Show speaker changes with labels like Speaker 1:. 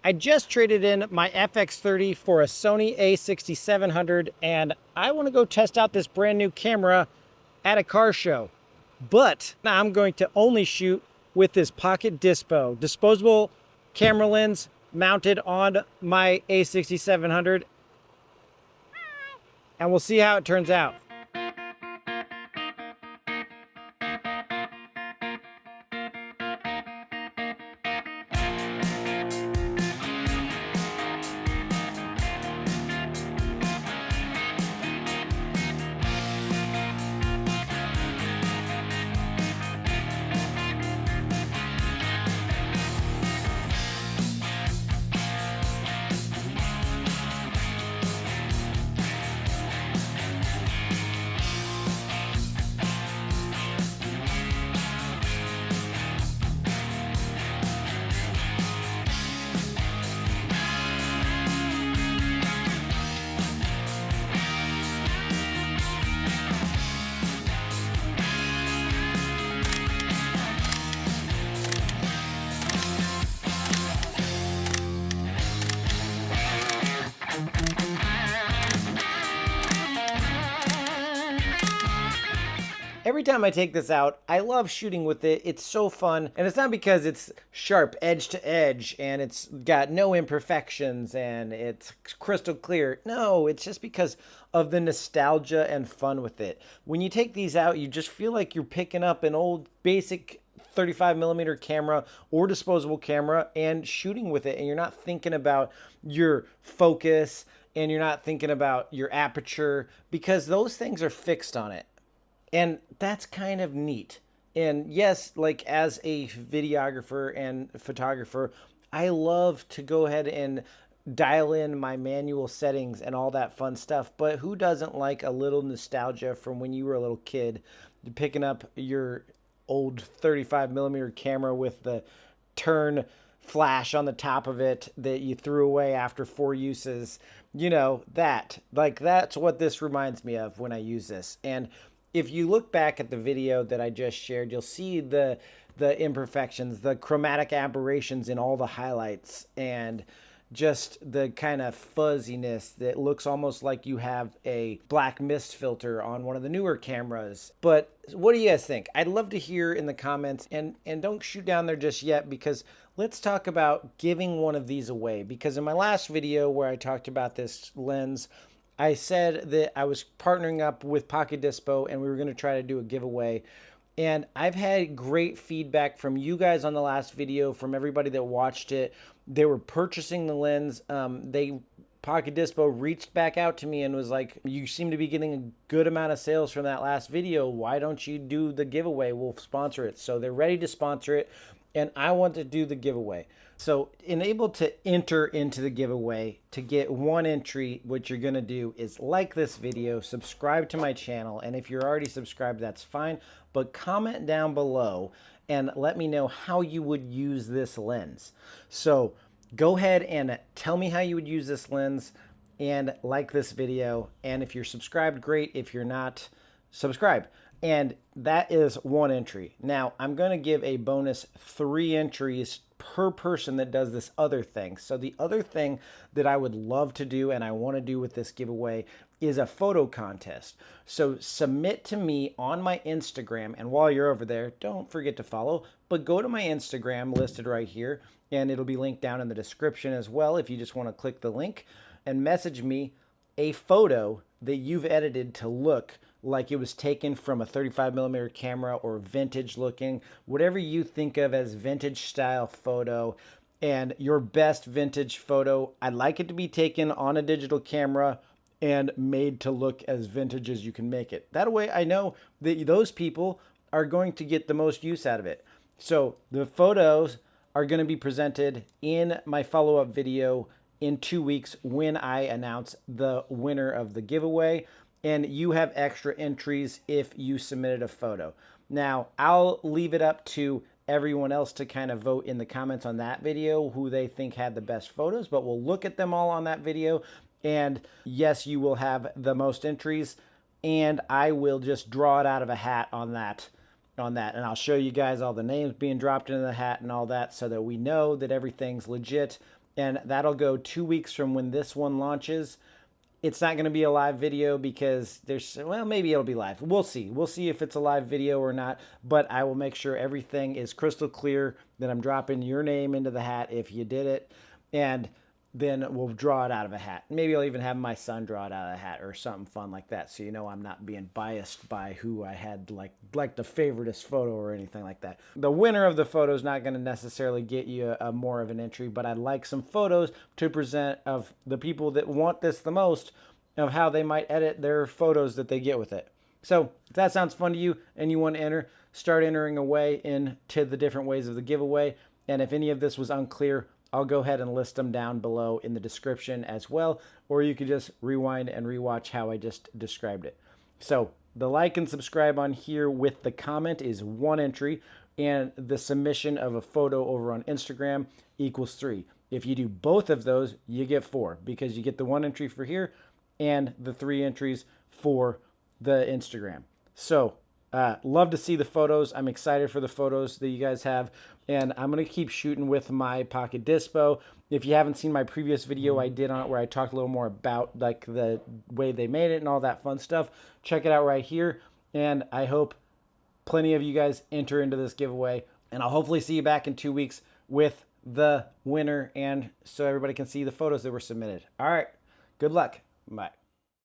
Speaker 1: I just traded in my FX30 for a Sony a6700, and I want to go test out this brand new camera at a car show. But I'm going to only shoot with this PocketDispo disposable camera lens mounted on my a6700, and we'll see how it turns out. Every time I take this out, I love shooting with it. It's so fun. And it's not because it's sharp edge to edge and it's got no imperfections and it's crystal clear. No, it's just because of the nostalgia and fun with it. When you take these out, you just feel like you're picking up an old basic 35mm camera or disposable camera and shooting with it, and you're not thinking about your focus and you're not thinking about your aperture because those things are fixed on it. And that's kind of neat. And yes, like as a videographer and photographer, I love to go ahead and dial in my manual settings and all that fun stuff. But who doesn't like a little nostalgia from when you were a little kid, picking up your old 35mm camera with the turn flash on the top of it that you threw away after 4 uses? You know, that's what this reminds me of when I use this. And if you look back at the video that I just shared, you'll see the imperfections, the chromatic aberrations in all the highlights, and just the kind of fuzziness that looks almost like you have a black mist filter on one of the newer cameras. But what do you guys think? I'd love to hear in the comments, and don't shoot down there just yet, because let's talk about giving one of these away. Because in my last video where I talked about this lens, I said that I was partnering up with PocketDispo and we were going to try to do a giveaway. And I've had great feedback from you guys on the last video, from everybody that watched it. They were purchasing the lens. PocketDispo reached back out to me and was like, you seem to be getting a good amount of sales from that last video. Why don't you do the giveaway? We'll sponsor it. So they're ready to sponsor it, and I want to do the giveaway. So enable to enter into the giveaway. To get one entry, what you're going to do is like this video, subscribe to my channel, and if you're already subscribed, that's fine, but comment down below and let me know how you would use this lens. So go ahead and tell me how you would use this lens and like this video. And if you're subscribed, great. If you're not, subscribe. And that is one entry. Now, I'm going to give a bonus 3 entries per person that does this other thing. So the other thing that I would love to do and I want to do with this giveaway is a photo contest. So submit to me on my Instagram, and while you're over there, don't forget to follow, but go to my Instagram listed right here, and it'll be linked down in the description as well if you just want to click the link, and message me a photo that you've edited to look like it was taken from a 35mm camera, or vintage looking, whatever you think of as vintage style photo. And your best vintage photo, I'd like it to be taken on a digital camera and made to look as vintage as you can make it. That way I know that those people are going to get the most use out of it. So the photos are going to be presented in my follow-up video in 2 weeks when I announce the winner of the giveaway. And you have extra entries if you submitted a photo. Now, I'll leave it up to everyone else to kind of vote in the comments on that video who they think had the best photos, but we'll look at them all on that video. And yes, you will have the most entries, and I will just draw it out of a hat on that. And I'll show you guys all the names being dropped into the hat and all that, so that we know that everything's legit and that'll go 2 weeks from when this one launches. It's not going to be a live video because well, maybe it'll be live. We'll see. We'll see if it's a live video or not, but I will make sure everything is crystal clear, that I'm dropping your name into the hat if you did it, and then we'll draw it out of a hat. Maybe I'll even have my son draw it out of a hat or something fun like that, so you know I'm not being biased by who I had like the favoritist photo or anything like that. The winner of the photo is not going to necessarily get you a more of an entry, but I'd like some photos to present of the people that want this the most, of how they might edit their photos that they get with it. So if that sounds fun to you and you want to enter, start entering away into the different ways of the giveaway. And if any of this was unclear, I'll go ahead and list them down below in the description as well, or you could just rewind and rewatch how I just described it. So the like and subscribe on here with the comment is 1 entry, and the submission of a photo over on Instagram equals 3. If you do both of those, you get 4, because you get the 1 entry for here and the 3 entries for the Instagram. So love to see the photos. I'm excited for the photos that you guys have, and I'm going to keep shooting with my Pocket Dispo. If you haven't seen my previous video I did on it where I talked a little more about like the way they made it and all that fun stuff, check it out right here. And I hope plenty of you guys enter into this giveaway, and I'll hopefully see you back in 2 weeks with the winner, and so everybody can see the photos that were submitted. All right, good luck. Bye.